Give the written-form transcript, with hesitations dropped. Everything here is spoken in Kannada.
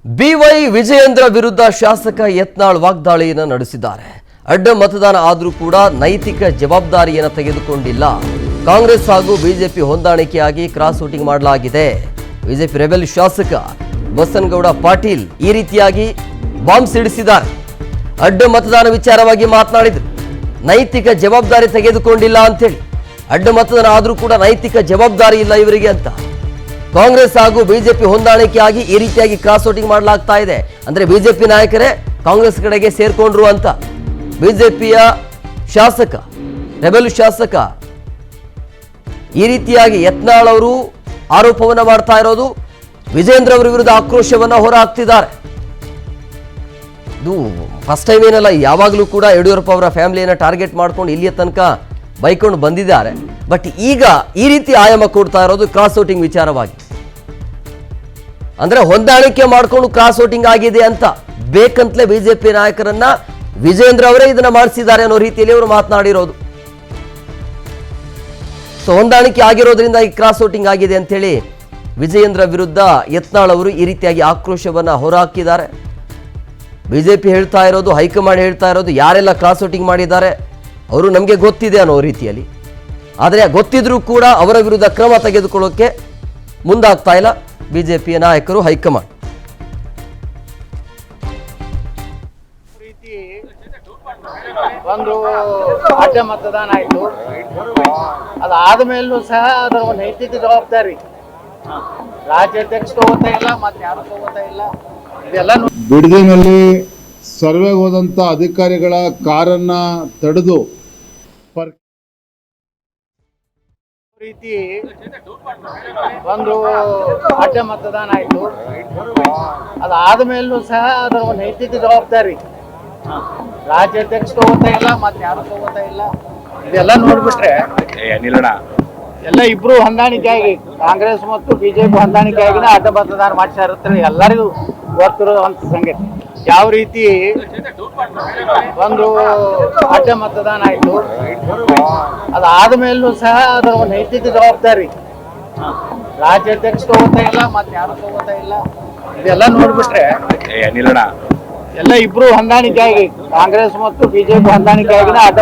ಬಿವೈ ವಿಜಯೇಂದ್ರ ವಿರುದ್ಧ ಶಾಸಕ ಯತ್ನಾಳ್ ವಾಗ್ದಾಳಿಯನ್ನು ನಡೆಸಿದ್ದಾರೆ. ಅಡ್ಡ ಮತದಾನ ಆದರೂ ಕೂಡ ನೈತಿಕ ಜವಾಬ್ದಾರಿಯನ್ನು ತೆಗೆದುಕೊಂಡಿಲ್ಲ. ಕಾಂಗ್ರೆಸ್ ಹಾಗೂ ಬಿಜೆಪಿ ಹೊಂದಾಣಿಕೆಯಾಗಿ ಕ್ರಾಸ್ ವೋಟಿಂಗ್ ಮಾಡಲಾಗಿದೆ. ಬಿಜೆಪಿ ರೆಬೆಲ್ ಶಾಸಕ ಬಸನಗೌಡ ಪಾಟೀಲ್ ಈ ರೀತಿಯಾಗಿ ಬಾಂಬ್ ಸಿಡಿಸಿದ್ದಾರೆ. ಅಡ್ಡ ಮತದಾನ ವಿಚಾರವಾಗಿ ಮಾತನಾಡಿದರು. ನೈತಿಕ ಜವಾಬ್ದಾರಿ ತೆಗೆದುಕೊಂಡಿಲ್ಲ ಅಂತೇಳಿ, ಅಡ್ಡ ಮತದಾನ ಆದರೂ ಕೂಡ ನೈತಿಕ ಜವಾಬ್ದಾರಿ ಇಲ್ಲ ಇವರಿಗೆ ಅಂತ. ಕಾಂಗ್ರೆಸ್ ಹಾಗೂ ಬಿಜೆಪಿ ಹೊಂದಾಣಿಕೆಯಾಗಿ ಈ ರೀತಿಯಾಗಿ ಕ್ರಾಸ್ ವೋಟಿಂಗ್ ಮಾಡಲಾಗ್ತಾ ಇದೆ. ಅಂದ್ರೆ ಬಿಜೆಪಿ ನಾಯಕರೇ ಕಾಂಗ್ರೆಸ್ ಕಡೆಗೆ ಸೇರ್ಕೊಂಡ್ರು ಅಂತ ಬಿಜೆಪಿಯ ಶಾಸಕ, ರೆಬೆಲ್ ಶಾಸಕ ಈ ರೀತಿಯಾಗಿ ಯತ್ನಾಳ್ ಅವರು ಆರೋಪವನ್ನ ಮಾಡ್ತಾ ಇರೋದು. ವಿಜೇಂದ್ರ ಅವರ ವಿರುದ್ಧ ಆಕ್ರೋಶವನ್ನ ಹೊರಹಾಕ್ತಿದ್ದಾರೆ. ಇದು ಫಸ್ಟ್ ಟೈಮ್ ಏನಲ್ಲ, ಯಾವಾಗಲೂ ಕೂಡ ಯಡಿಯೂರಪ್ಪ ಅವರ ಫ್ಯಾಮಿಲಿಯನ್ನು ಟಾರ್ಗೆಟ್ ಮಾಡ್ಕೊಂಡು ಇಲ್ಲಿಯ ತನಕ ಬೈಕೊಂಡು ಬಂದಿದ್ದಾರೆ. ಬಟ್ ಈಗ ಈ ರೀತಿ ಆಯಾಮ ಕೊಡ್ತಾ ಇರೋದು ಕ್ರಾಸ್ ವೋಟಿಂಗ್ ವಿಚಾರವಾಗಿ. ಅಂದ್ರೆ ಹೊಂದಾಣಿಕೆ ಮಾಡ್ಕೊಂಡು ಕ್ರಾಸ್ ವೋಟಿಂಗ್ ಆಗಿದೆ ಅಂತ ಬೇಕಂತಲೇ ಬಿಜೆಪಿ ನಾಯಕರನ್ನ ವಿಜೇಂದ್ರ ಅವರೇ ಇದನ್ನ ಮಾಡಿಸಿದ್ದಾರೆ ಅನ್ನೋ ರೀತಿಯಲ್ಲಿ ಅವರು ಮಾತನಾಡಿರೋದು. ಸೊ ಹೊಂದಾಣಿಕೆ ಆಗಿರೋದ್ರಿಂದ ಈ ಕ್ರಾಸ್ ವೋಟಿಂಗ್ ಆಗಿದೆ ಅಂತ ಹೇಳಿ ವಿಜಯೇಂದ್ರ ವಿರುದ್ಧ ಯತ್ನಾಳ್ ಅವರು ಈ ರೀತಿಯಾಗಿ ಆಕ್ರೋಶವನ್ನ ಹೊರಹಾಕಿದ್ದಾರೆ. ಬಿಜೆಪಿ ಹೇಳ್ತಾ ಇರೋದು, ಹೈಕಮಾಂಡ್ ಹೇಳ್ತಾ ಇರೋದು, ಯಾರೆಲ್ಲ ಕ್ರಾಸ್ ವೋಟಿಂಗ್ ಮಾಡಿದ್ದಾರೆ ಅವರು ನಮಗೆ ಗೊತ್ತಿದೆ ಅನ್ನೋ ರೀತಿಯಲ್ಲಿ. ಆದರೆ ಗೊತ್ತಿದ್ರೂ ಕೂಡ ಅವರ ವಿರುದ್ಧ ಕ್ರಮ ತೆಗೆದುಕೊಳ್ಳೋಕೆ ಮುಂದಾಗ್ತಾ ಇಲ್ಲ ಬಿಜೆಪಿಯ ನಾಯಕರು, ಹೈಕಮಾಂಡ್. ಒಂದು ಅಡ್ಡ ಮತದಾನ ಆಯ್ತು, ಅದಾದ ಮೇಲೂ ಸಹ ಅದರ ಒಂದು ನೈತಿಕ ಜವಾಬ್ದಾರಿ ರಾಜ್ಯಾಧ್ಯಕ್ಷ ತಗೋತಾ ಇಲ್ಲ, ಮತ್ತೆ ಯಾರು ತಗೋತಾ ಇಲ್ಲ. ಇದೆಲ್ಲ ಬಿಡದಿನಲ್ಲಿ ಸರ್ವೆಗೆ ಹೋದಂತ ಅಧಿಕಾರಿಗಳ ಕಾರನ್ನ ತಡೆದು ರೀತಿ ಒಂದು ಅಡ್ಡ ಮತದಾನ ಆಯ್ತು, ಅದಾದ ಮೇಲೂ ಸಹ ಅದರ ಒಂದು ನೈತಿಕ ಜವಾಬ್ದಾರಿ ರಾಜ್ಯಾಧ್ಯಕ್ಷ ತಗೋತಾ ಇಲ್ಲ, ಮತ್ತೆ ಯಾರು ತಗೋತಾ ಇಲ್ಲ. ಇದೆಲ್ಲ ನೋಡ್ಬಿಟ್ರೆ ಎಲ್ಲ ಇಬ್ರು ಹೊಂದಾಣಿಕೆಯಾಗಿ ಕಾಂಗ್ರೆಸ್ ಮತ್ತು ಬಿಜೆಪಿ ಹೊಂದಾಣಿಕೆಯಾಗಿನ ಅಡ್ಡ ಮತದಾನ ಮಾಡಿಸಿರುತ್ತೆ. ಎಲ್ಲರಿಗೂ ಗೊತ್ತಿರುವಂತ ಸಂಗತಿ. ಯಾವ ರೀತಿ ಒಂದು ಅಡ್ಡ ಮತದಾನ ಆಯ್ತು, ಅದಾದ ಮೇಲೂ ಸಹ ಅದರ ಒಂದು ನೈತಿಕ ಜವಾಬ್ದಾರಿ ರಾಜ್ಯಾಧ್ಯಕ್ಷ ತಗೋತಾ ಇಲ್ಲ, ಮತ್ತೆ ಯಾರು ತಗೋತಾ ಇಲ್ಲ. ಇದೆಲ್ಲ ನೋಡ್ಬಿಟ್ರೆ ಎಲ್ಲ ಇಬ್ರು ಹೊಂದಾಣಿಕೆಯಾಗಿ ಕಾಂಗ್ರೆಸ್ ಮತ್ತು ಬಿಜೆಪಿ ಹೊಂದಾಣಿಕೆಯಾಗಿನ ಅಡ್ಡ